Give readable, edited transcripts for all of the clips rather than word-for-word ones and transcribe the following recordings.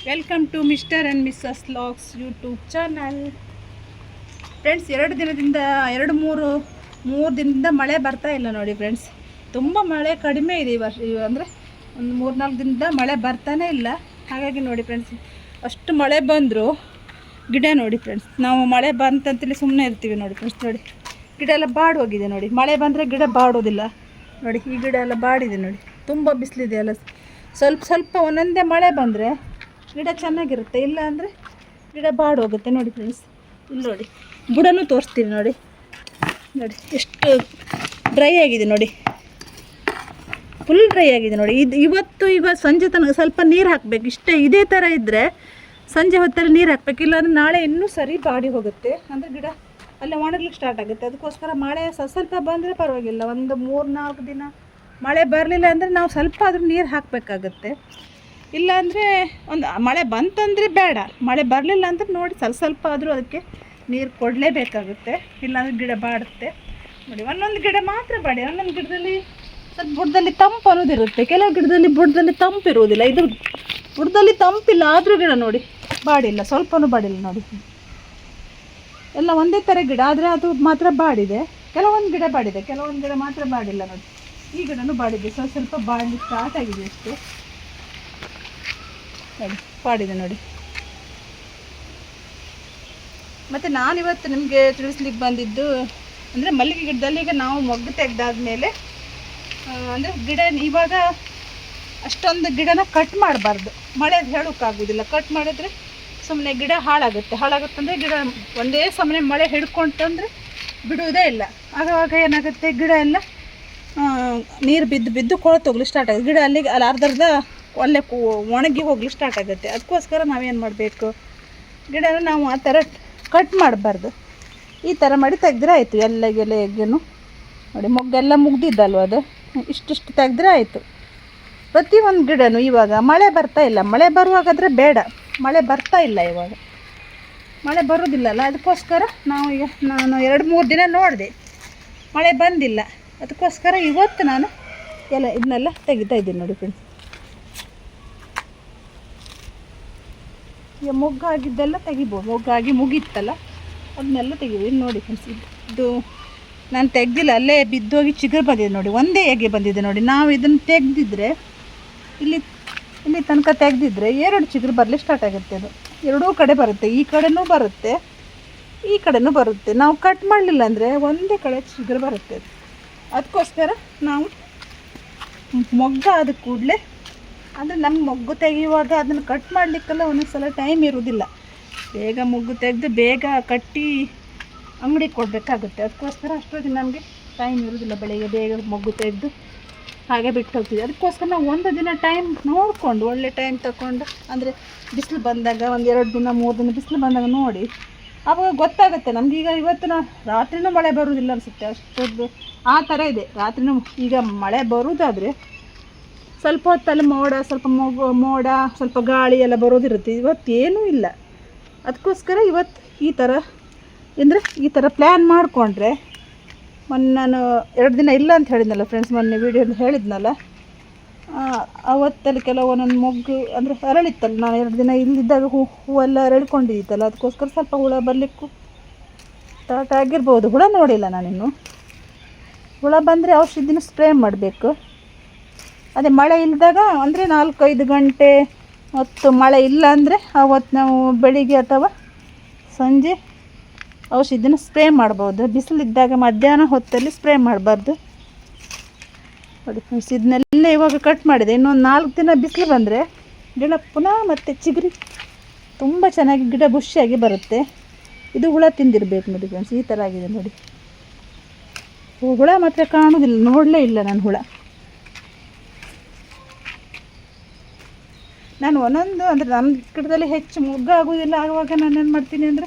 Welcome to mister and missus logs YouTube channel. Friends, ಮೂರು ದಿನದಿಂದ ಮಳೆ ಬರ್ತಾ ಇಲ್ಲ ನೋಡಿ ಫ್ರೆಂಡ್ಸ್. ತುಂಬ ಮಳೆ ಕಡಿಮೆ ಇದೆ ಈ ವರ್ಷ. ಅಂದರೆ ಒಂದು 3-4 ದಿನದಿಂದ ಮಳೆ ಬರ್ತಾನೆ ಇಲ್ಲ. ಹಾಗಾಗಿ ನೋಡಿ ಫ್ರೆಂಡ್ಸ್, ಅಷ್ಟು ಮಳೆ ಬಂದರೂ ಗಿಡ ನೋಡಿ ಫ್ರೆಂಡ್ಸ್, ನಾವು ಮಳೆ ಬಂತಂತೇಳಿ ಸುಮ್ಮನೆ ಇರ್ತೀವಿ ನೋಡಿ ಫ್ರೆಂಡ್ಸ್. ನೋಡಿ, ಗಿಡ ಎಲ್ಲ ಬಾಡೋಗಿದೆ ನೋಡಿ. ಮಳೆ ಬಂದರೆ ಗಿಡ ಬಾಡೋದಿಲ್ಲ ನೋಡಿ. ಈ ಗಿಡ ಎಲ್ಲ ಬಾಡಿದೆ ನೋಡಿ. ತುಂಬ ಬಿಸಿಲಿದೆ ಅಲ್ಲ. ಸ್ವಲ್ಪ ಒಂದೊಂದೇ ಮಳೆ ಬಂದರೆ ಗಿಡ ಚೆನ್ನಾಗಿರುತ್ತೆ, ಇಲ್ಲ ಅಂದರೆ ಗಿಡ ಬಾಡೋಗುತ್ತೆ ನೋಡಿ ಫ್ರೆಂಡ್ಸ್. ಇಲ್ಲಿ ನೋಡಿ, ಬುಡನೂ ತೋರಿಸ್ತೀನಿ ನೋಡಿ. ನೋಡಿ ಎಷ್ಟು ಡ್ರೈ ಆಗಿದೆ ನೋಡಿ, ಫುಲ್ ಡ್ರೈ ಆಗಿದೆ ನೋಡಿ. ಇವತ್ತು ಸಂಜೆ ತನಕ ಸ್ವಲ್ಪ ನೀರು ಹಾಕಬೇಕು. ಇದೇ ಥರ ಇದ್ದರೆ ಸಂಜೆ ಹೊತ್ತಲ್ಲಿ ನೀರು ಹಾಕಬೇಕು, ಇಲ್ಲಾಂದರೆ ನಾಳೆ ಇನ್ನೂ ಸರಿ ಬಾಡಿ ಹೋಗುತ್ತೆ. ಅಂದರೆ ಗಿಡ ಅಲ್ಲೇ ಒಣಗ್ಲಿಕ್ಕೆ ಸ್ಟಾರ್ಟ್ ಆಗುತ್ತೆ. ಅದಕ್ಕೋಸ್ಕರ ಮಳೆ ಸ್ವಲ್ಪ ಬಂದರೆ ಪರವಾಗಿಲ್ಲ. ಒಂದು 3-4 ದಿನ ಮಳೆ ಬರಲಿಲ್ಲ ಅಂದರೆ ನಾವು ಸ್ವಲ್ಪ ಆದರೂ ನೀರು ಹಾಕಬೇಕಾಗತ್ತೆ. ಇಲ್ಲಾಂದರೆ ಒಂದು ಮಳೆ ಬಂತಂದರೆ ಬೇಡ, ಮಳೆ ಬರಲಿಲ್ಲ ಅಂದರೆ ನೋಡಿ ಸ್ವಲ್ಪ ಆದರೂ ಅದಕ್ಕೆ ನೀರು ಕೊಡಲೇಬೇಕಾಗುತ್ತೆ, ಇಲ್ಲಾಂದರೆ ಗಿಡ ಬಾಡುತ್ತೆ ನೋಡಿ. ಒಂದೊಂದು ಗಿಡ ಮಾತ್ರ ಬಾಡಿ. ಒಂದೊಂದು ಗಿಡದಲ್ಲಿ ಸ್ವಲ್ಪ ಬುಡದಲ್ಲಿ ತಂಪು ಅನ್ನೋದಿರುತ್ತೆ, ಕೆಲವು ಗಿಡದಲ್ಲಿ ಬುಡದಲ್ಲಿ ತಂಪಿರುವುದಿಲ್ಲ. ಇದು ಬುಡದಲ್ಲಿ ತಂಪಿಲ್ಲ, ಆದರೂ ಗಿಡ ನೋಡಿ ಬಾಡಿಲ್ಲ, ಸ್ವಲ್ಪನೂ ಬಾಡಿಲ್ಲ ನೋಡಿ. ಎಲ್ಲ ಒಂದೇ ಥರ ಗಿಡ, ಆದರೆ ಅದು ಮಾತ್ರ ಬಾಡಿದೆ. ಕೆಲವೊಂದು ಗಿಡ ಬಾಡಿದೆ, ಕೆಲವೊಂದು ಗಿಡ ಮಾತ್ರ ಬಾಡಿಲ್ಲ ನೋಡಿ. ಈ ಗಿಡನೂ ಬಾಡಿದೆ, ಸ್ವಲ್ಪ ಬಾಡಲಿಕ್ಕೆ ಸ್ಟಾರ್ಟ್ ಆಗಿದೆ ಅಷ್ಟೇ ನೋಡಿ, ಬಾಡಿದೆ ನೋಡಿ. ಮತ್ತು ನಾನಿವತ್ತು ನಿಮಗೆ ತಿಳಿಸ್ಲಿಕ್ಕೆ ಬಂದಿದ್ದು ಅಂದರೆ ಮಲ್ಲಿಗೆ ಗಿಡದಲ್ಲಿ ಈಗ ನಾವು ಮೊಗ್ಗು ತೆಗೆದಾದ್ಮೇಲೆ ಅಂದರೆ ಗಿಡ ಇವಾಗ ಅಷ್ಟೊಂದು ಗಿಡನ ಕಟ್ ಮಾಡಬಾರ್ದು, ಮಳೆ ಹೇಳೋಕ್ಕಾಗೋದಿಲ್ಲ. ಕಟ್ ಮಾಡಿದ್ರೆ ಸುಮ್ಮನೆ ಗಿಡ ಹಾಳಾಗುತ್ತಂದರೆ ಗಿಡ ಒಂದೇ ಸಮನೆ ಮಳೆ ಹಿಡ್ಕೊಂತಂದರೆ ಬಿಡುವುದೇ ಇಲ್ಲ. ಆವಾಗ ಏನಾಗುತ್ತೆ, ಗಿಡ ಎಲ್ಲ ನೀರು ಬಿದ್ದು ಕೊಳತೋಗ್ಲಿ ಸ್ಟಾರ್ಟ್ ಆಗುತ್ತೆ. ಗಿಡ ಅಲ್ಲಿ ಅರ್ಧರ್ಧ ಒಳ್ಳೆ ಒಣಗಿ ಹೋಗ್ಲಿಕ್ಕೆ ಸ್ಟಾರ್ಟ್ ಆಗುತ್ತೆ. ಅದಕ್ಕೋಸ್ಕರ ನಾವೇನು ಮಾಡಬೇಕು, ಗಿಡನ ನಾವು ಆ ಥರ ಕಟ್ ಮಾಡಬಾರ್ದು. ಈ ಥರ ಮಾಡಿ ತೆಗೆದ್ರೆ ಆಯಿತು. ಎಲೆಗೆನು ನೋಡಿ, ಮೊಗ್ಗೆಲ್ಲ ಮುಗ್ದಿದ್ದಲ್ವ, ಅದು ಇಷ್ಟಿಷ್ಟು ತೆಗೆದ್ರೆ ಆಯಿತು. ಪ್ರತಿಯೊಂದು ಗಿಡನೂ ಇವಾಗ ಮಳೆ ಬರ್ತಾ ಇಲ್ಲ. ಮಳೆ ಬರುವಾಗಾದರೆ ಬೇಡ, ಮಳೆ ಬರ್ತಾ ಇಲ್ಲ ಇವಾಗ, ಮಳೆ ಬರೋದಿಲ್ಲಲ್ಲ. ಅದಕ್ಕೋಸ್ಕರ ನಾನು 2-3 ದಿನ ನೋಡಿದೆ, ಮಳೆ ಬಂದಿಲ್ಲ. ಅದಕ್ಕೋಸ್ಕರ ಇವತ್ತು ನಾನು ಇದನ್ನೆಲ್ಲ ತೆಗಿತಾ ಇದ್ದೀನಿ ನೋಡಿ ಫ್ರೆಂಡ್ಸ್. ಈಗ ಮೊಗ್ಗಾಗಿದ್ದೆಲ್ಲ ತೆಗಿಬೋದು, ಮೊಗ್ಗಾಗಿ ಮುಗೀತಲ್ಲ ಅದನ್ನೆಲ್ಲ ತೆಗಿಬೋದು. ನೋಡಿ ಫ್ರೆಂಡ್ಸ್, ಇದು ನಾನು ತೆಗೆದಿಲ್ಲ, ಅಲ್ಲೇ ಬಿದ್ದೋಗಿ ಚಿಗುರು ಬಂದಿದೆ ನೋಡಿ. ಒಂದೇ ಹೇಗೆ ಬಂದಿದೆ ನೋಡಿ. ನಾವು ಇದನ್ನು ತೆಗೆದಿದ್ರೆ ಇಲ್ಲಿ ತನಕ ತೆಗೆದಿದ್ರೆ 2 ಚಿಗುರು ಬರಲಿಕ್ಕೆ ಸ್ಟಾರ್ಟ್ ಆಗುತ್ತೆ. ಅದು ಎರಡೂ ಕಡೆ ಬರುತ್ತೆ, ಈ ಕಡೆನೂ ಬರುತ್ತೆ, ಈ ಕಡೆನೂ ಬರುತ್ತೆ. ನಾವು ಕಟ್ ಮಾಡಲಿಲ್ಲ ಅಂದರೆ ಒಂದೇ ಕಡೆ ಚಿಗುರು ಬರುತ್ತೆ. ಅದಕ್ಕೋಸ್ಕರ ನಾವು ಮೊಗ್ಗಾದ ಕೂಡಲೇ, ಅಂದರೆ ನಮ್ಮ ಮೊಗ್ಗು ತೆಗೆಯುವಾಗ ಅದನ್ನು ಕಟ್ ಮಾಡಲಿಕ್ಕೆಲ್ಲ ಒಂದೊಂದು ಸಲ ಟೈಮ್ ಇರೋದಿಲ್ಲ. ಬೇಗ ಮೊಗ್ಗು ತೆಗೆದು ಬೇಗ ಕಟ್ಟಿ ಅಂಗಡಿಗೆ ಕೊಡಬೇಕಾಗುತ್ತೆ. ಅದಕ್ಕೋಸ್ಕರ ಅಷ್ಟೊತ್ತಿಗೆ ನಮಗೆ ಟೈಮ್ ಇರೋದಿಲ್ಲ. ಬೆಳಗ್ಗೆ ಬೇಗ ಮೊಗ್ಗು ತೆಗೆದು ಹಾಗೆ ಬಿಟ್ಟು ಹೋಗ್ತೀವಿ. ಅದಕ್ಕೋಸ್ಕರ ನಾವು ಒಂದು ದಿನ ಟೈಮ್ ನೋಡಿಕೊಂಡು, ಒಳ್ಳೆ ಟೈಮ್ ತಗೊಂಡು, ಅಂದರೆ ಬಿಸಿಲು ಬಂದಾಗ 1-2 ದಿನ 3 ದಿನ ಬಿಸಿಲು ಬಂದಾಗ ನೋಡಿ, ಆವಾಗ ಗೊತ್ತಾಗುತ್ತೆ ನಮ್ಗೆ. ಈಗ ಇವತ್ತು ರಾತ್ರಿನೂ ಮಳೆ ಬರುವುದಿಲ್ಲ ಅನಿಸುತ್ತೆ, ಅಷ್ಟೊಂದು ಆ ಥರ ಇದೆ. ರಾತ್ರಿನೂ ಈಗ ಮಳೆ ಬರುವುದಾದರೆ ಸ್ವಲ್ಪ ಹೊತ್ತಲ್ಲಿ ಮೋಡ ಸ್ವಲ್ಪ ಗಾಳಿ ಎಲ್ಲ ಬರೋದಿರುತ್ತೆ. ಇವತ್ತೇನೂ ಇಲ್ಲ. ಅದಕ್ಕೋಸ್ಕರ ಇವತ್ತು ಈ ಥರ ಪ್ಲ್ಯಾನ್ ಮಾಡಿಕೊಂಡ್ರೆ, ಮೊನ್ನೆ ನಾನು 2 ದಿನ ಇಲ್ಲ ಅಂತ ಹೇಳಿದ್ನಲ್ಲ ಫ್ರೆಂಡ್ಸ್, ಮೊನ್ನೆ ವೀಡಿಯೋದಲ್ಲಿ ಹೇಳಿದ್ನಲ್ಲ, ಅವತ್ತಲ್ಲಿ ಒಂದೊಂದು ಮೊಗ್ಗು ಅಂದರೆ ಅರಳಿತ್ತಲ್ಲ. ನಾನು 2 ದಿನ ಇಲ್ಲಿದ್ದಾಗ ಹೂವೆಲ್ಲ ಅರಳಿಕೊಂಡಿದ್ದಿತ್ತಲ್ಲ, ಅದಕ್ಕೋಸ್ಕರ ಸ್ವಲ್ಪ ಹುಳ ಬರಲಿಕ್ಕೂ ಸ್ಟಾರ್ಟ್ ಆಗಿರ್ಬೋದು. ಹುಳ ನೋಡಿಲ್ಲ ನಾನಿನ್ನು. ಹುಳ ಬಂದರೆ ಔಷಧಿನ ಸ್ಪ್ರೇ ಮಾಡಬೇಕು. ಅದೇ ಮಳೆ ಇಲ್ಲದಾಗ ಅಂದರೆ 4-5 ಗಂಟೆ ಮತ್ತು ಮಳೆ ಇಲ್ಲ ಅಂದರೆ ಅವತ್ತು ನಾವು ಬೆಳಿಗ್ಗೆ ಅಥವಾ ಸಂಜೆ ಔಷಧಿನ ಸ್ಪ್ರೇ ಮಾಡ್ಬೋದು. ಬಿಸಿಲಿದ್ದಾಗ ಮಧ್ಯಾಹ್ನ ಹೊತ್ತಲ್ಲಿ ಸ್ಪ್ರೇ ಮಾಡಬಾರ್ದು ನೋಡಿ ಫ್ರೆಂಡ್ಸ್. ಇದನ್ನೆಲ್ಲ ಇವಾಗ ಕಟ್ ಮಾಡಿದೆ. ಇನ್ನೊಂದು 4 ದಿನ ಬಿಸಿಲು ಬಂದರೆ ಗಿಡ ಪುನಃ ಮತ್ತೆ ಚಿಗುರಿ ತುಂಬ ಚೆನ್ನಾಗಿ ಗಿಡ ಬುಷಿಯಾಗಿ ಬರುತ್ತೆ. ಇದು ಹುಳ ತಿಂದಿರಬೇಕು ನೋಡಿ ಫ್ರೆಂಡ್ಸ್. ಈ ಥರ ಆಗಿದೆ ನೋಡಿ. ಹುಳ ಮಾತ್ರ ಕಾಣೋದಿಲ್ಲ, ನೋಡಲೇ ಇಲ್ಲ ನಾನು ಹುಳ. ನಾನು ಒಂದೊಂದು ಅಂದರೆ ನಮ್ಮ ಗಿಡದಲ್ಲಿ ಹೆಚ್ಚು ಮೊಗ್ಗಾಗೋದಿಲ್ಲ. ಆಗುವಾಗ ನಾನು ಏನು ಮಾಡ್ತೀನಿ ಅಂದರೆ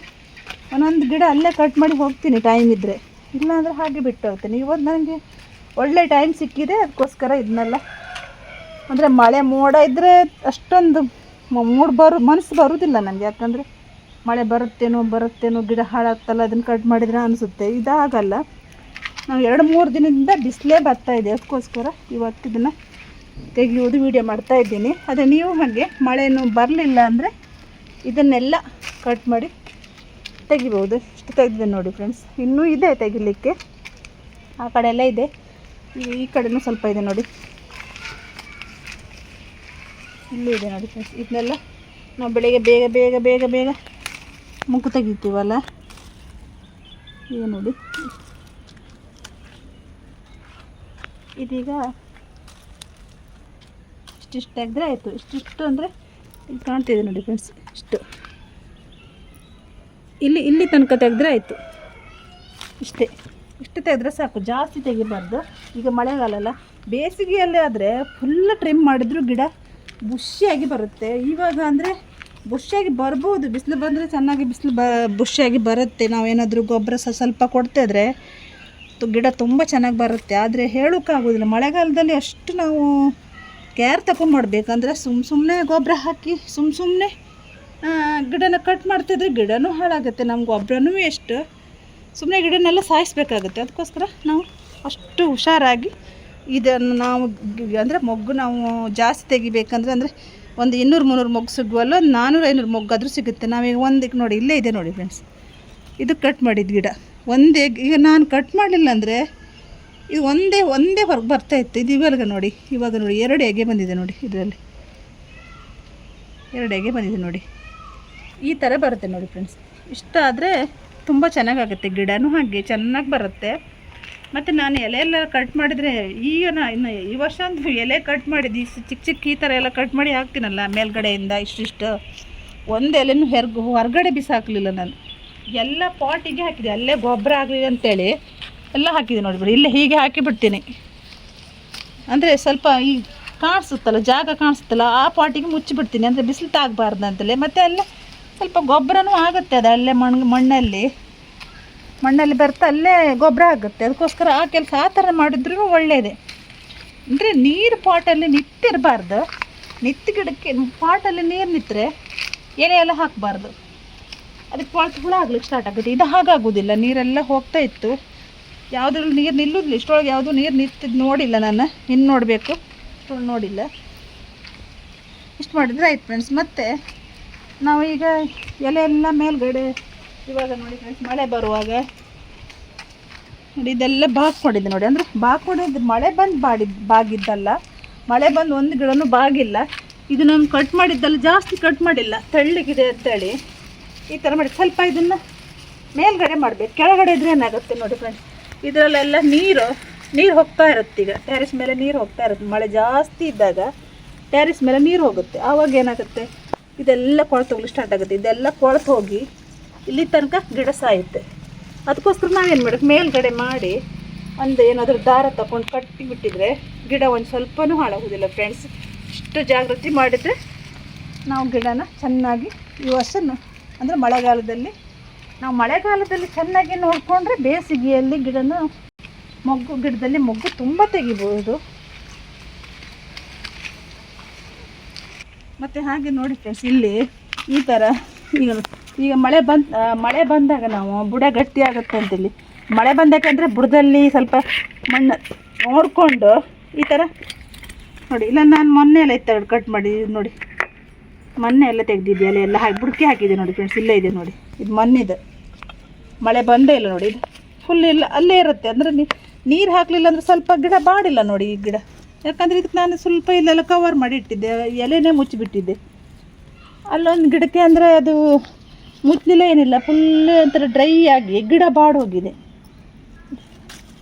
ಒಂದೊಂದು ಗಿಡ ಅಲ್ಲೇ ಕಟ್ ಮಾಡಿ ಹೋಗ್ತೀನಿ ಟೈಮ್ ಇದ್ದರೆ, ಇಲ್ಲಾಂದರೆ ಹಾಗೆ ಬಿಟ್ಟು ಹೋಗ್ತೀನಿ. ಇವತ್ತು ನನಗೆ ಒಳ್ಳೆ ಟೈಮ್ ಸಿಕ್ಕಿದೆ. ಅದಕ್ಕೋಸ್ಕರ ಇದನ್ನೆಲ್ಲ, ಅಂದರೆ ಮಳೆ ಮೋಡ ಇದ್ದರೆ ಅಷ್ಟೊಂದು ಮನಸ್ಸು ಬರೋದಿಲ್ಲ ನನಗೆ. ಯಾಕಂದರೆ ಮಳೆ ಬರುತ್ತೇನೋ ಗಿಡ ಹಾಳಾಗ್ತಲ್ಲ ಅದನ್ನು ಕಟ್ ಮಾಡಿದರೆ ಅನಿಸುತ್ತೆ. ಇದಾಗಲ್ಲ. ನಾವು 2-3 ದಿನದಿಂದ ಬಿಸಿಲೇ ಬರ್ತಾಯಿದೆ. ಅದಕ್ಕೋಸ್ಕರ ಇವತ್ತು ಇದನ್ನು ತೆಗೆಯುವುದು ವಿಡಿಯೋ ಮಾಡ್ತಾ ಇದ್ದೀನಿ. ಅದೇ ನೀವು ಹಾಗೆ ಮಳೆನೂ ಬರಲಿಲ್ಲ ಅಂದರೆ ಇದನ್ನೆಲ್ಲ ಕಟ್ ಮಾಡಿ ತೆಗಿಬೋದು. ಇಷ್ಟು ತೆಗೆದಿದೆ ನೋಡಿ ಫ್ರೆಂಡ್ಸ್. ಇನ್ನೂ ಇದೆ ತೆಗಿಲಿಕ್ಕೆ, ಆ ಕಡೆ ಎಲ್ಲ ಇದೆ, ಈ ಕಡೆನೂ ಸ್ವಲ್ಪ ಇದೆ ನೋಡಿ, ಇಲ್ಲೂ ಇದೆ ನೋಡಿ ಫ್ರೆಂಡ್ಸ್. ಇದನ್ನೆಲ್ಲ ನಾವು ಬೆಳಿಗ್ಗೆ ಬೇಗ ಬೇಗ ಬೇಗ ಬೇಗ ಮುಗ್ಗು ತೆಗಿತೀವಲ್ಲ, ಈಗ ನೋಡಿ ಇದೀಗ ಇಷ್ಟಿಷ್ಟು ತೆಗೆದ್ರೆ ಆಯಿತು. ಇಷ್ಟಿಷ್ಟು ಅಂದರೆ ಇಲ್ಲಿ ಕಾಣ್ತಿದೆ ನೋಡಿ ಫ್ರೆಂಡ್ಸ್, ಇಷ್ಟು ಇಲ್ಲಿ ತನಕ ತೆಗೆದ್ರೆ ಆಯಿತು. ಇಷ್ಟು ತೆಗೆದ್ರೆ ಸಾಕು, ಜಾಸ್ತಿ ತೆಗಿಬಾರ್ದು. ಈಗ ಮಳೆಗಾಲ ಅಲ್ಲ, ಬೇಸಿಗೆಯಲ್ಲಿ ಆದರೆ ಫುಲ್ ಟ್ರಿಮ್ ಮಾಡಿದ್ರು ಗಿಡ ಬುಷಿಯಾಗಿ ಬರುತ್ತೆ. ಇವಾಗ ಅಂದರೆ ಬುಷಿಯಾಗಿ ಬರ್ಬೋದು, ಬಿಸಿಲು ಬಂದರೆ ಚೆನ್ನಾಗಿ ಬುಷಿಯಾಗಿ ಬರುತ್ತೆ. ನಾವೇನಾದರೂ ಗೊಬ್ಬರ ಸ್ವಲ್ಪ ಕೊಡ್ತಿದ್ರೆ ಗಿಡ ತುಂಬ ಚೆನ್ನಾಗಿ ಬರುತ್ತೆ. ಆದರೆ ಹೇಳೋಕ್ಕಾಗೋದಿಲ್ಲ, ಮಳೆಗಾಲದಲ್ಲಿ ಅಷ್ಟು ನಾವು ಕೇರ್ ತಗೊಂಡ್ಬೇಕಂದ್ರೆ ಸುಮ್ಮನೆ ಗೊಬ್ಬರ ಹಾಕಿ ಸುಮ್ಮನೆ ಗಿಡನ ಕಟ್ ಮಾಡ್ತಿದ್ರೆ ಗಿಡನೂ ಹಾಳಾಗುತ್ತೆ, ನಮ್ಮ ಗೊಬ್ಬರನೂ ಎಷ್ಟು ಸುಮ್ಮನೆ ಗಿಡನೆಲ್ಲ ಸಾಯಿಸ್ಬೇಕಾಗುತ್ತೆ. ಅದಕ್ಕೋಸ್ಕರ ನಾವು ಅಷ್ಟು ಹುಷಾರಾಗಿ ಇದನ್ನು ನಾವು ಅಂದರೆ ಮೊಗ್ಗು ನಾವು ಜಾಸ್ತಿ ತೆಗಿಬೇಕಂದ್ರೆ ಅಂದರೆ ಒಂದು 200-300 ಮೊಗ್ಗು ಸಿಗುವಲ್ಲ, 400-500 ಮೊಗ್ಗಾದರೂ ಸಿಗುತ್ತೆ. ನಾವೀಗ ಒಂದಕ್ಕೆ ನೋಡಿ ಇಲ್ಲೇ ಇದೆ ನೋಡಿ ಫ್ರೆಂಡ್ಸ್, ಇದು ಕಟ್ ಮಾಡಿದ ಗಿಡ ಒಂದೇ. ಈಗ ನಾನು ಕಟ್ ಮಾಡಲಿಲ್ಲ ಅಂದರೆ ಇದು ಒಂದೇ ಹೊರಗೆ ಬರ್ತಾಯಿತ್ತು. ಇದು ಇವಾಗ ನೋಡಿ 2 ಎಗೆ ಬಂದಿದೆ ನೋಡಿ, ಇದರಲ್ಲಿ 2 ಎಗೆ ಬಂದಿದೆ ನೋಡಿ, ಈ ಥರ ಬರುತ್ತೆ ನೋಡಿ ಫ್ರೆಂಡ್ಸ್. ಇಷ್ಟ ಆದರೆ ತುಂಬ ಚೆನ್ನಾಗಾಗುತ್ತೆ, ಗಿಡನೂ ಹಾಗೆ ಚೆನ್ನಾಗಿ ಬರುತ್ತೆ. ಮತ್ತು ನಾನು ಎಲೆ ಎಲ್ಲ ಕಟ್ ಮಾಡಿದರೆ ಇನ್ನು ಈ ವರ್ಷ ಅಂತೂ ಎಲೆ ಕಟ್ ಮಾಡಿದ್ದು ಚಿಕ್ಕ ಈ ಥರ ಎಲ್ಲ ಕಟ್ ಮಾಡಿ ಹಾಕ್ತೀನಲ್ಲ ಮೇಲ್ಗಡೆಯಿಂದ ಇಷ್ಟಿಷ್ಟು, ಒಂದು ಎಲೆನೂ ಹೊರಗಡೆ ಬಿಸಾಕಲಿಲ್ಲ ನಾನು, ಎಲ್ಲ ಪಾಟಿಗೆ ಹಾಕಿದೆ. ಅಲ್ಲೇ ಗೊಬ್ಬರ ಆಗಲಿ ಅಂತೇಳಿ ಎಲ್ಲ ಹಾಕಿದೆ ನೋಡಿ, ಇಲ್ಲೇ ಹೀಗೆ ಹಾಕಿಬಿಡ್ತೀನಿ. ಅಂದರೆ ಸ್ವಲ್ಪ ಈ ಕಾಣಿಸುತ್ತಲ್ಲ, ಜಾಗ ಕಾಣಿಸುತ್ತಲ್ಲ, ಆ ಪಾಟಿಗೆ ಮುಚ್ಚಿಬಿಡ್ತೀನಿ, ಅಂದರೆ ಬಿಸಿಲು ತಾಗಬಾರ್ದು ಅಂತಲೇ. ಮತ್ತು ಅಲ್ಲೇ ಸ್ವಲ್ಪ ಗೊಬ್ಬರನೂ ಆಗುತ್ತೆ, ಅದು ಅಲ್ಲೇ ಮಣ್ಣಲ್ಲಿ ಬರ್ತಾ ಅಲ್ಲೇ ಗೊಬ್ಬರ ಆಗುತ್ತೆ. ಅದಕ್ಕೋಸ್ಕರ ಆ ಕೆಲಸ ಆ ಥರ ಮಾಡಿದ್ರೂ ಒಳ್ಳೆಯದೇ. ಅಂದರೆ ನೀರು ಪಾಟಲ್ಲಿ ನಿಂತಿರಬಾರ್ದು, ಗಿಡಕ್ಕೆ ಪಾಟಲ್ಲಿ ನೀರು ನಿಂತರೆ ಎಲೆ ಎಲ್ಲ ಹಾಕಬಾರ್ದು, ಅದಕ್ಕೆ ಕೊಳೆತು ಹುಳ ಆಗ್ಲಿಕ್ಕೆ ಸ್ಟಾರ್ಟ್ ಆಗುತ್ತೆ. ಇದು ಹಾಗಾಗೋದಿಲ್ಲ, ನೀರೆಲ್ಲ ಹೋಗ್ತಾ ಇತ್ತು, ಯಾವುದ್ರಲ್ಲಿ ನೀರು ನಿಲ್ಲೋದಿಲ್ಲ. ಇಷ್ಟೊಳಗೆ ಯಾವುದೂ ನೀರು ನಿಂತಿದ್ದು ನೋಡಿಲ್ಲ ನಾನು, ಇನ್ನು ನೋಡಬೇಕು, ಇಷ್ಟೊಳಗೆ ನೋಡಿಲ್ಲ. ಇಷ್ಟು ಮಾಡಿದರೆ ಆಯ್ತು ಫ್ರೆಂಡ್ಸ್. ಮತ್ತು ನಾವು ಈಗ ಎಲೆ ಎಲ್ಲ ಮೇಲ್ಗಡೆ ಇವಾಗ ನೋಡಿ ಫ್ರೆಂಡ್ಸ್, ಮಳೆ ಬರುವಾಗ ನೋಡಿ ಇದೆಲ್ಲ ಬಾಗಿಕೊಂಡಿದ್ದೆ ನೋಡಿ, ಅಂದರೆ ಬಾಗಿಕೊಂಡಿದ್ದು ಮಳೆ ಬಂದು ಬಾಗಿದ್ದಲ್ಲ, ಮಳೆ ಬಂದು ಒಂದು ಗಿಡನೂ ಬಾಗಿಲ್ಲ. ಇದು ನಾನು ಕಟ್ ಮಾಡಿದ್ದಲ್ಲ, ಜಾಸ್ತಿ ಕಟ್ ಮಾಡಿಲ್ಲ, ತೆಳ್ಳಗಿದೆ ಅಂತೇಳಿ ಈ ಥರ ಮಾಡಿ ಸ್ವಲ್ಪ ಇದನ್ನು ಮೇಲ್ಗಡೆ ಮಾಡಬೇಕು. ಕೆಳಗಡೆ ಇದ್ರೆ ಏನಾಗುತ್ತೆ ನೋಡಿ ಫ್ರೆಂಡ್ಸ್, ಇದರಲ್ಲೆಲ್ಲ ನೀರು ಹೋಗ್ತಾ ಇರುತ್ತೆ. ಈಗ ಟ್ಯಾರಿಸ್ ಮೇಲೆ ನೀರು ಹೋಗ್ತಾ ಇರುತ್ತೆ, ಮಳೆ ಜಾಸ್ತಿ ಇದ್ದಾಗ ಟ್ಯಾರಿಸ್ ಮೇಲೆ ನೀರು ಹೋಗುತ್ತೆ. ಆವಾಗ ಏನಾಗುತ್ತೆ, ಇದೆಲ್ಲ ಕೊಳೆತು ಹೋಗ್ಲಿಕ್ಕೆ ಸ್ಟಾರ್ಟ್ ಆಗುತ್ತೆ. ಇದೆಲ್ಲ ಕೊಳೆತು ಹೋಗಿ ಇಲ್ಲಿ ತನಕ ಗಿಡ ಸಾಯುತ್ತೆ. ಅದಕ್ಕೋಸ್ಕರ ನಾವೇನು ಮಾಡಬೇಕು, ಮೇಲ್ಗಡೆ ಮಾಡಿ ಒಂದು ಏನಾದರೂ ದಾರ ತಗೊಂಡು ಕಟ್ಟಿಬಿಟ್ಟಿದ್ರೆ ಗಿಡ ಒಂದು ಸ್ವಲ್ಪನೂ ಹಾಳಾಗೋದಿಲ್ಲ ಫ್ರೆಂಡ್ಸ್. ಇಷ್ಟು ಜಾಗೃತಿ ಮಾಡಿದರೆ ನಾವು ಗಿಡನ ಚೆನ್ನಾಗಿ ಈ ವರ್ಷ ಅಂದರೆ ಮಳೆಗಾಲದಲ್ಲಿ ಚೆನ್ನಾಗಿ ನೋಡಿಕೊಂಡ್ರೆ ಬೇಸಿಗೆಯಲ್ಲಿ ಗಿಡದಲ್ಲಿ ಮೊಗ್ಗು ತುಂಬ ತೆಗಿಬೋದು. ಮತ್ತು ಹಾಗೆ ನೋಡಿ ಫ್ರೆಂಡ್ಸ್, ಇಲ್ಲಿ ಈ ಥರ ಈಗ ಮಳೆ ಬಂದಾಗ ನಾವು ಬುಡ ಗಟ್ಟಿ ಆಗುತ್ತೆ ಅಂತೇಳಿ ಮಳೆ ಬಂದಾಗಂದರೆ ಬುಡದಲ್ಲಿ ಸ್ವಲ್ಪ ಮಣ್ಣು ನೋಡಿಕೊಂಡು ಈ ಥರ ನೋಡಿ. ಇಲ್ಲ ನಾನು ಮೊನ್ನೆ ಎಲ್ಲ ಇತ್ತು ಕಟ್ ಮಾಡಿ ನೋಡಿ, ಮೊನ್ನೆ ಎಲ್ಲ ತೆಗೆದಿದ್ದೆ, ಎಲ್ಲ ಬುಡಕೆ ಹಾಕಿದೆ ನೋಡಿ ಫ್ರೆಂಡ್ಸ್, ಇಲ್ಲೇ ಇದೆ ನೋಡಿ, ಇದು ಮೊನ್ನೆದು ಮಳೆ ಬಂದೇ ಇಲ್ಲ ನೋಡಿ, ಇದು ಫುಲ್ ಇಲ್ಲ ಅಲ್ಲೇ ಇರುತ್ತೆ. ಅಂದರೆ ನೀರು ಹಾಕಲಿಲ್ಲ ಅಂದರೆ ಸ್ವಲ್ಪ ಗಿಡ ಬಾಡಿಲ್ಲ ನೋಡಿ ಈ ಗಿಡ, ಯಾಕಂದರೆ ಇದಕ್ಕೆ ನಾನು ಸ್ವಲ್ಪ ಇಲ್ಲೆಲ್ಲ ಕವರ್ ಮಾಡಿ ಇಟ್ಟಿದ್ದೆ, ಎಲೆನೇ ಮುಚ್ಚಿಬಿಟ್ಟಿದ್ದೆ. ಅಲ್ಲೊಂದು ಗಿಡಕ್ಕೆ ಅಂದರೆ ಅದು ಮುಚ್ಚಲಿಲ್ಲ, ಏನಿಲ್ಲ, ಫುಲ್ ಒಂಥರ ಡ್ರೈ ಆಗಿ ಗಿಡ ಬಾಡೋಗಿದೆ.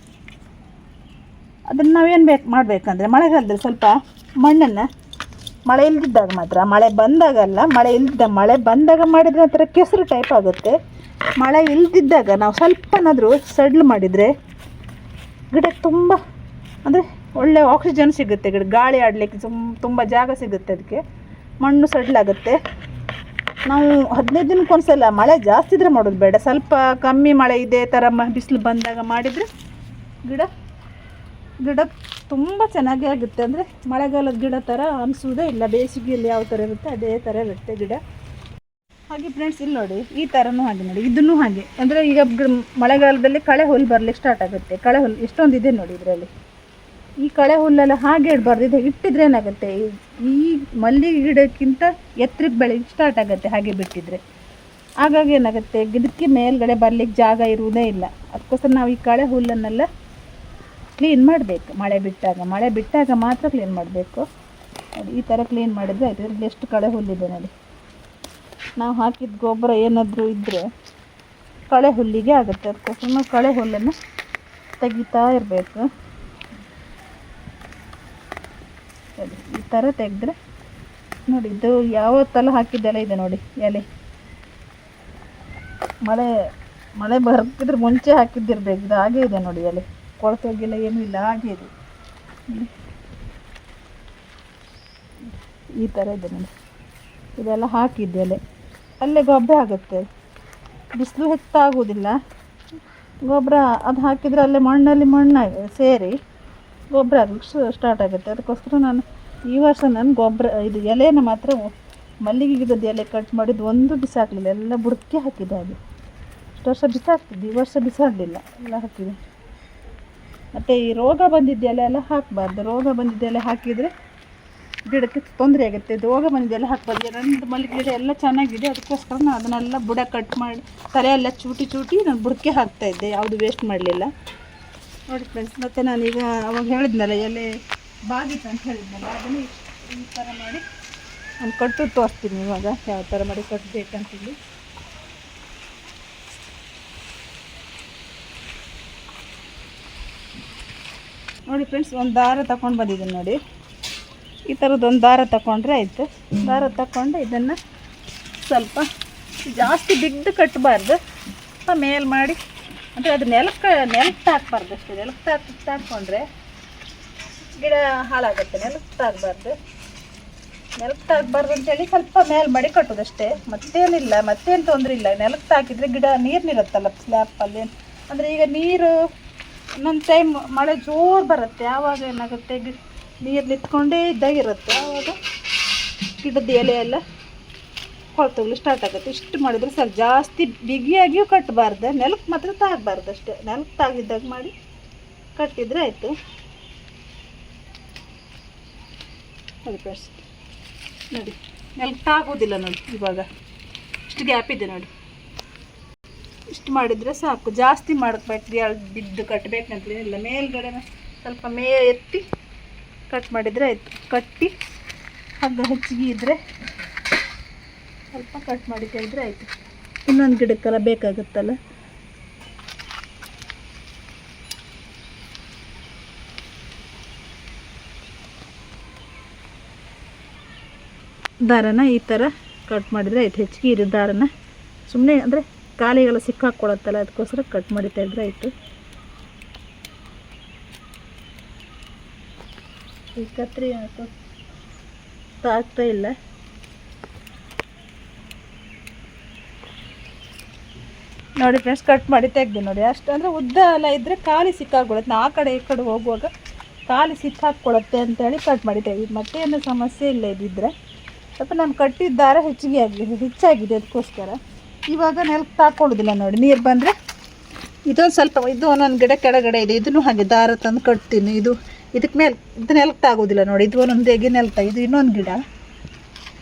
ಅದನ್ನು ನಾವೇನು ಮಾಡಬೇಕಂದ್ರೆ ಮಳೆಗಾಲದಲ್ಲಿ ಸ್ವಲ್ಪ ಮಣ್ಣನ್ನು ಮಳೆ ಇಲ್ದಿದ್ದಾಗ ಮಾತ್ರ, ಮಳೆ ಬಂದಾಗ ಮಾಡಿದರೆ ಒಂಥರ ಕೆಸರು ಟೈಪ್ ಆಗುತ್ತೆ. ಮಳೆ ಇಲ್ದಿದ್ದಾಗ ನಾವು ಸ್ವಲ್ಪನಾದರೂ ಸಡ್ಲು ಮಾಡಿದರೆ ಗಿಡಕ್ಕೆ ತುಂಬ ಅಂದರೆ ಒಳ್ಳೆ ಆಕ್ಸಿಜನ್ ಸಿಗುತ್ತೆ, ಗಾಳಿ ಆಡಲಿಕ್ಕೆ ತುಂಬ ಜಾಗ ಸಿಗುತ್ತೆ, ಅದಕ್ಕೆ ಮಣ್ಣು ಸಡ್ಲಾಗುತ್ತೆ. ನಾವು 15 ದಿನಕ್ಕೊಂದ್ಸಲ ಮಳೆ ಜಾಸ್ತಿ ಇದ್ರೆ ಮಾಡೋದು ಬೇಡ, ಸ್ವಲ್ಪ ಕಮ್ಮಿ ಮಳೆ ಇದೇ ಥರ ಬಿಸಿಲು ಬಂದಾಗ ಮಾಡಿದರೆ ಗಿಡ ತುಂಬ ಚೆನ್ನಾಗಿ ಆಗುತ್ತೆ. ಅಂದರೆ ಮಳೆಗಾಲದ ಗಿಡ ಥರ ಅನಿಸೋದೇ ಇಲ್ಲ, ಬೇಸಿಗೆಯಲ್ಲಿ ಯಾವ ಥರ ಇರುತ್ತೆ ಅದೇ ಥರ ಇರುತ್ತೆ ಗಿಡ. ಹಾಗೆ ಫ್ರೆಂಡ್ಸ್ ಇಲ್ಲಿ ನೋಡಿ, ಈ ಥರನೂ ಹಾಗೆ ನೋಡಿ, ಇದನ್ನು ಹಾಗೆ. ಅಂದರೆ ಈಗ ಮಳೆಗಾಲದಲ್ಲಿ ಕಳೆ ಹುಲ್ಲು ಬರಲಿಕ್ಕೆ ಸ್ಟಾರ್ಟ್ ಆಗುತ್ತೆ. ಕಳೆ ಹುಲ್ಲು ಎಷ್ಟೊಂದು ಇದೆ ನೋಡಿ ಇದರಲ್ಲಿ. ಈ ಕಳೆ ಹುಲ್ಲೆಲ್ಲ ಹಾಗೆ ಇಡಬಾರ್ದು. ಇದು ಇಟ್ಟಿದ್ರೆ ಏನಾಗುತ್ತೆ, ಈ ಮಲ್ಲಿಗೆ ಗಿಡಕ್ಕಿಂತ ಎತ್ತರಕ್ಕೆ ಬೆಳೆಯಕ್ಕೆ ಸ್ಟಾರ್ಟ್ ಆಗುತ್ತೆ ಹಾಗೆ ಬಿಟ್ಟಿದ್ರೆ. ಹಾಗಾಗಿ ಏನಾಗುತ್ತೆ, ಗಿಡಕ್ಕೆ ಮೇಲ್ಗಡೆ ಬರಲಿಕ್ಕೆ ಜಾಗ ಇರುವುದೇ ಇಲ್ಲ. ಅದಕ್ಕೋಸ್ಕರ ನಾವು ಈ ಕಳೆ ಹುಲ್ಲನ್ನೆಲ್ಲ ಕ್ಲೀನ್ ಮಾಡಬೇಕು. ಮಳೆ ಬಿಟ್ಟಾಗ ಮಾತ್ರ ಕ್ಲೀನ್ ಮಾಡಬೇಕು. ನೋಡಿ ಈ ಥರ ಕ್ಲೀನ್ ಮಾಡಿದರೆ ಆಯಿತು. ಇದ್ರಲ್ಲಿ ಎಷ್ಟು ಕಳೆ ಹುಲ್ಲಿದೆ ನೋಡಿ. ನಾವು ಹಾಕಿದ ಗೊಬ್ಬರ ಏನಾದರೂ ಇದ್ದರೆ ಕಳೆ ಹುಲ್ಲಿಗೆ ಆಗುತ್ತೆ. ಅದಕ್ಕೋಸ್ಕರ ನಾವು ಕಳೆ ಹುಲ್ಲನ್ನು ತೆಗಿತಾ ಇರಬೇಕು. ಈ ಥರ ತೆಗೆದ್ರೆ ನೋಡಿ, ಇದು ಯಾವತ್ತೆಲ್ಲ ಹಾಕಿದ್ದೆಲ್ಲ ಇದೆ ನೋಡಿ ಎಲೆ. ಮಳೆ ಬರ್ತಿದ್ರೆ ಮುಂಚೆ ಹಾಕಿದ್ದಿರ್ಬೇಕು. ಇದು ಹಾಗೆ ಇದೆ ನೋಡಿ, ಎಲೆ ಕೊಳತೋಗಿಲ್ಲ, ಏನೂ ಇಲ್ಲ, ಹಾಗೆ ಇದೆ. ಈ ಥರ ಇದೆ ನೋಡಿ. ಇದೆಲ್ಲ ಹಾಕಿದ್ದೆ ಎಲೆ, ಅಲ್ಲೇ ಗೊಬ್ಬರ ಆಗುತ್ತೆ. ಬಿಸಿಲು ಹೆಚ್ಚಾಗುವುದಿಲ್ಲ. ಗೊಬ್ಬರ ಅದು ಹಾಕಿದರೆ ಅಲ್ಲೇ ಮಣ್ಣಲ್ಲಿ ಮಣ್ಣಾಗಿ ಸೇರಿ ಗೊಬ್ಬರ ಆಗಲಿಕ್ಕೆ ಸ್ಟಾರ್ಟ್ ಆಗುತ್ತೆ. ಅದಕ್ಕೋಸ್ಕರ ನಾನು ಈ ವರ್ಷ ನಾನು ಗೊಬ್ಬರ ಇದು ಎಲೆನ ಮಾತ್ರ ಮಲ್ಲಿಗೆ ಗಿಡದ ಎಲೆ ಕಟ್ ಮಾಡಿದ್ದು ಒಂದು ಬಿಸಾಕಲಿಲ್ಲ, ಎಲ್ಲ ಬುಡಕ್ಕೆ ಹಾಕಿದ್ದೆ. ಹಾಗೆ ಇಷ್ಟು ವರ್ಷ ಬಿಸಾಕ್ತಿದ್ದೆ, ಈ ವರ್ಷ ಬಿಸಾಡಲಿಲ್ಲ, ಎಲ್ಲ ಹಾಕಿದೆ. ಮತ್ತು ಈ ರೋಗ ಬಂದಿದ್ದ ಎಲೆ ಎಲ್ಲ ಹಾಕಬಾರ್ದು. ರೋಗ ಬಂದಿದ್ದ ಎಲೆ ಹಾಕಿದರೆ ಗಿಡಕ್ಕೆ ತೊಂದರೆ ಆಗುತ್ತೆ. ಇದು ರೋಗ ಬಂದಿದ್ದೆಲ್ಲ ಹಾಕ್ಬಾರ್ದು. ನನ್ನದು ಮಲ್ಲಿಗೆ ಗಿಡ ಎಲ್ಲ ಚೆನ್ನಾಗಿದೆ, ಅದಕ್ಕೋಸ್ಕರ ನಾನು ಅದನ್ನೆಲ್ಲ ಬುಡ ಕಟ್ ಮಾಡಿ ತಲೆಯೆಲ್ಲ ಚೂಟಿ ನಾನು ಬುಡಕ್ಕೆ ಹಾಕ್ತಾಯಿದ್ದೆ, ಯಾವುದು ವೇಸ್ಟ್ ಮಾಡಲಿಲ್ಲ ನೋಡಿ ಫ್ರೆಂಡ್ಸ್. ಮತ್ತು ನಾನೀಗ ಅವಾಗ ಹೇಳಿದ್ನಲ್ಲ ಎಲೆ ಬಾಗಿತ್ತು ಅಂತ ಹೇಳಿದ್ನಲ್ಲ, ಅದನ್ನು ಈ ಥರ ಮಾಡಿ ನಾನು ಕಟ್ಟು ತೋರಿಸ್ತೀನಿ ಇವಾಗ, ಯಾವ ಥರ ಮಾಡಿ ಕಟ್ಟಬೇಕಂತೇಳಿ. ನೋಡಿ ಫ್ರೆಂಡ್ಸ್, ಒಂದು ದಾರ ತಗೊಂಡು ಬಂದಿದ್ದೀನಿ ನೋಡಿ. ಈ ಥರದ್ದು ಒಂದು ದಾರ ತಗೊಂಡ್ರೆ ಆಯಿತು. ದಾರ ತಗೊಂಡು ಇದನ್ನು ಸ್ವಲ್ಪ ಜಾಸ್ತಿ ಬಿದ್ದು ಕಟ್ಟಬಾರ್ದು, ಸ್ವಲ್ಪ ಮೇಲ್ ಮಾಡಿ, ಅಂದರೆ ಅದು ನೆಲಕ್ಕೆ ಹಾಕ್ಬಾರ್ದು ಅಷ್ಟೇ. ನೆಲಕ್ಕೆ ಹಾಕ್ಕೊಂಡ್ರೆ ಗಿಡ ಹಾಳಾಗುತ್ತೆ. ನೆಲಕ್ಕೆ ಹಾಕ್ಬಾರ್ದು ಅಂತೇಳಿ ಸ್ವಲ್ಪ ಮೇಲ್ ಮಾಡಿ ಕಟ್ಟೋದಷ್ಟೇ, ಮತ್ತೇನಿಲ್ಲ, ಮತ್ತೇನು ತೊಂದರೆ ಇಲ್ಲ. ನೆಲಕ್ಕೆ ಹಾಕಿದರೆ ಗಿಡ ನೀರು ನಿಲ್ಲುತ್ತಲ್ಲ ಸ್ಲ್ಯಾಪಲ್ಲಿ. ಅಂದರೆ ಈಗ ನೀರು ಒಂದೊಂದು ಟೈಮ್ ಮಳೆ ಜೋರು ಬರುತ್ತೆ, ಆವಾಗ ಏನಾಗುತ್ತೆ, ನೀರು ನಿಂತ್ಕೊಂಡೇ ಇದ್ದಾಗಿರುತ್ತೆ, ಆವಾಗ ಗಿಡದ ಎಲೆ ಎಲ್ಲ ಕೊಳ್ತೋಗ್ಲಿ ಸ್ಟಾರ್ಟ್ ಆಗುತ್ತೆ. ಇಷ್ಟು ಮಾಡಿದರೆ ಸ್ವಲ್ಪ ಜಾಸ್ತಿ ಬಿಗಿಯಾಗಿಯೂ ಕಟ್ಟಬಾರ್ದು, ನೆಲಕ್ಕೆ ಮಾತ್ರ ತಾಗಬಾರ್ದು ಅಷ್ಟೇ. ನೆಲಕ್ಕೆ ತಾಗಿದ್ದಾಗ ಮಾಡಿ ಕಟ್ಟಿದರೆ ಆಯಿತು. ನೋಡಿ ಫ್ರೆಂಡ್ಸ್, ನೋಡಿ ನೆಲಕ್ಕೆ ತಾಗೋದಿಲ್ಲ ನೋಡಿ. ಇವಾಗ ಇಷ್ಟು ಗ್ಯಾಪ್ ಇದೆ ನೋಡಿ, ಇಷ್ಟು ಮಾಡಿದರೆ ಸಾಕು. ಜಾಸ್ತಿ ಮಾಡಬೇಕು, ಬಿದ್ದು ಕಟ್ಟಬೇಕಂತಲೇ ಇಲ್ಲ. ಮೇಲ್ಗಡೆನ ಸ್ವಲ್ಪ ಎತ್ತಿ ಕಟ್ ಮಾಡಿದರೆ ಆಯಿತು. ಕಟ್ಟಿ ಹಗ್ಗ ಹೆಚ್ಚಿಗೆ ಇದ್ದರೆ ಸ್ವಲ್ಪ ಕಟ್ ಮಾಡಿ ತೆಗೆದ್ರೆ ಆಯಿತು. ಇನ್ನೊಂದು ಗಿಡಕ್ಕೆಲ್ಲ ಬೇಕಾಗುತ್ತಲ್ಲ. ದಾರನ ಈ ಥರ ಕಟ್ ಮಾಡಿದರೆ ಆಯಿತು. ಹೆಚ್ಚಿಗೆ ಇರೋ ದಾರನ ಸುಮ್ಮನೆ ಅಂದರೆ ಕಾಲಿಗೆಲ್ಲ ಸಿಕ್ಕಾಕ್ಕೊಳತ್ತಲ್ಲ, ಅದಕ್ಕೋಸ್ಕರ ಕಟ್ ಮಾಡಿ ತೆಗೆದ್ರೆ ಆಯಿತು. ಈ ಕತ್ರಿ ತಾಗ್ತಾ ಇಲ್ಲ. ನೋಡಿ ಫ್ರೆಂಡ್ಸ್, ಕಟ್ ಮಾಡಿ ತೆಗ್ದು ನೋಡಿ. ಅಷ್ಟು ಅಂದರೆ ಉದ್ದ ಎಲ್ಲ ಇದ್ದರೆ ಖಾಲಿ ಸಿಕ್ಕಾಕೊಳುತ್ತೆ. ನಾ ಆ ಕಡೆ ಈ ಕಡೆ ಹೋಗುವಾಗ ಖಾಲಿ ಸಿಕ್ಕಾಕ್ಕೊಳುತ್ತೆ ಅಂತೇಳಿ ಕಟ್ ಮಾಡಿ ತೆಗೆದು. ಮತ್ತೇನು ಸಮಸ್ಯೆ ಇಲ್ಲ ಇದ್ದಿದ್ರೆ. ಸ್ವಲ್ಪ ನಾನು ಕಟ್ಟಿದ್ದ ದಾರ ಹೆಚ್ಚಾಗಿದೆ, ಅದಕ್ಕೋಸ್ಕರ ಇವಾಗ ನೆಲಕ್ಕೆ ತಾಕೊಳ್ಳೋದಿಲ್ಲ ನೋಡಿ. ನೀರು ಬಂದರೆ ಇದೊಂದು ಸ್ವಲ್ಪ, ಇದು ಒಂದೊಂದು ಗಿಡ ಕೆಳಗಡೆ ಇದೆ, ಇದನ್ನು ಹಾಗೆ ದಾರ ತಂದು ಕಟ್ತೀನಿ. ಇದಕ್ಕೆ ಮೇಲೆ ಇದು ನೆಲಕ್ಕೆ ಆಗೋದಿಲ್ಲ ನೋಡಿ. ಇದು ಒಂದೊಂದು ಹೇಗೆ ನೆಲ್ತಾ, ಇದು ಇನ್ನೊಂದು ಗಿಡ.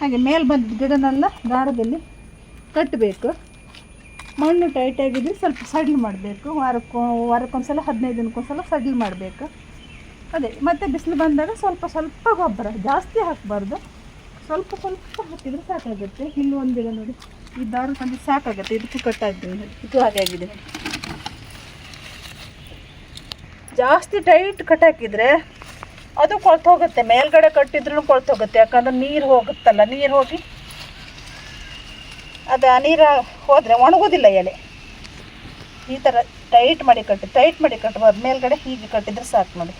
ಹಾಗೆ ಮೇಲೆ ಬಂದಿದ್ದ ಗಿಡನೆಲ್ಲ ದಾರದಲ್ಲಿ ಕಟ್ಟಬೇಕು. ಮಣ್ಣು ಟೈಟಾಗಿದ್ದರೆ ಸ್ವಲ್ಪ ಸಡ್ಲ್ ಮಾಡಬೇಕು. ವಾರಕ್ಕೊಂದ್ಸಲ 15 ದಿನಕ್ಕೊಂದ್ಸಲ ಸಡ್ಲ್ ಮಾಡಬೇಕು. ಅದೇ ಮತ್ತು ಬಿಸಿಲು ಬಂದಾಗ ಸ್ವಲ್ಪ ಗೊಬ್ಬರ ಜಾಸ್ತಿ ಹಾಕಬಾರ್ದು, ಸ್ವಲ್ಪ ಹಾಕಿದರೆ ಸಾಕಾಗುತ್ತೆ. ಇಲ್ಲಿ ಒಂದು ಗಿಡ ನೋಡಿ, ಈ ದಾರ ತಂದು ಸಾಕಾಗುತ್ತೆ. ಇದಕ್ಕೂ ಕಟ್ಟಾಗ್ತೀನಿ ನೋಡಿ, ಇದು ಹಾಗೆ ಆಗಿದೆ. ಜಾಸ್ತಿ ಟೈಟ್ ಕಟ್ಟಾಕಿದರೆ ಅದು ಕೊಳ್ತೋಗುತ್ತೆ. ಮೇಲ್ಗಡೆ ಕಟ್ಟಿದ್ರೂ ಕೊಳ್ತೋಗುತ್ತೆ, ಯಾಕಂದ್ರೆ ನೀರು ಹೋಗುತ್ತಲ್ಲ. ನೀರು ಹೋಗಿ ಅದು ಆ ನೀರು ಹೋದರೆ ಒಣಗೋದಿಲ್ಲ ಎಲೆ. ಈ ಥರ ಟೈಟ್ ಮಾಡಿ ಕಟ್ಟಬಾರ್ದು. ಮೇಲ್ಗಡೆ ಹೀಗೆ ಕಟ್ಟಿದರೆ ಸಾಕು ನೋಡಿ.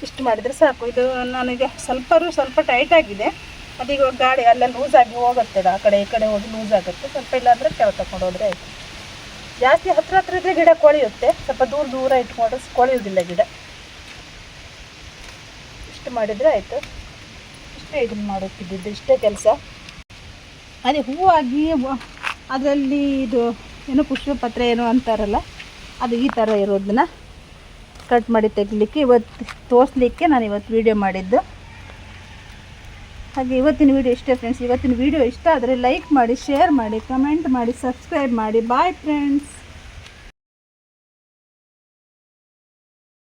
ಇಷ್ಟು ಮಾಡಿದರೆ ಸಾಕು. ಇದು ನನಗೆ ಸ್ವಲ್ಪ ಟೈಟ್ ಆಗಿದೆ. ಅದೀಗ ಗಾಡಿ ಅಲ್ಲೆಲ್ಲ ಲೂಸಾಗಿ ಹೋಗುತ್ತೆ, ಆ ಕಡೆ ಈ ಕಡೆ ಹೋಗಿ ಲೂಸ್ ಆಗುತ್ತೆ. ಸ್ವಲ್ಪ ಇಲ್ಲಾಂದರೆ ಕೆಳಗೆ ತಗೊಂಡು ಹೋದರೆ ಆಯಿತು. ಜಾಸ್ತಿ ಹತ್ರ ಇದ್ದರೆ ಗಿಡ ಕೊಳೆಯುತ್ತೆ, ಸ್ವಲ್ಪ ದೂರ ಇಟ್ಕೊಂಡ್ರೆ ಕೊಳೆಯೋದಿಲ್ಲ ಗಿಡ. ಇಷ್ಟು ಮಾಡಿದರೆ ಆಯಿತು. ಇಷ್ಟೇ ಇದನ್ನು ಮಾಡೋಕ್ಕಿದ್ದು, ಇಷ್ಟೇ ಕೆಲಸ. ಅದೇ ಹೂವಾಗಿ ಅದರಲ್ಲಿ ಇದು ಏನೋ ಪುಷ್ಪಪತ್ರ ಏನೋ ಅಂತಾರಲ್ಲ, ಅದು ಈ ಥರ ಇರೋದನ್ನ ಕಟ್ ಮಾಡಿ ತೆಗಿಲಿಕ್ಕೆ ಇವತ್ತು ತೋರಿಸ್ಲಿಕ್ಕೆ ನಾನು ಇವತ್ತು ವೀಡಿಯೋ ಮಾಡಿದ್ದು. ಹಾಗೆ ಇವತ್ತಿನ ವೀಡಿಯೋ ಇಷ್ಟೇ ಫ್ರೆಂಡ್ಸ್. ಇವತ್ತಿನ ವೀಡಿಯೋ ಇಷ್ಟ ಆದರೆ ಲೈಕ್ ಮಾಡಿ, ಶೇರ್ ಮಾಡಿ, ಕಮೆಂಟ್ ಮಾಡಿ, ಸಬ್ಸ್ಕ್ರೈಬ್ ಮಾಡಿ. Bye friends.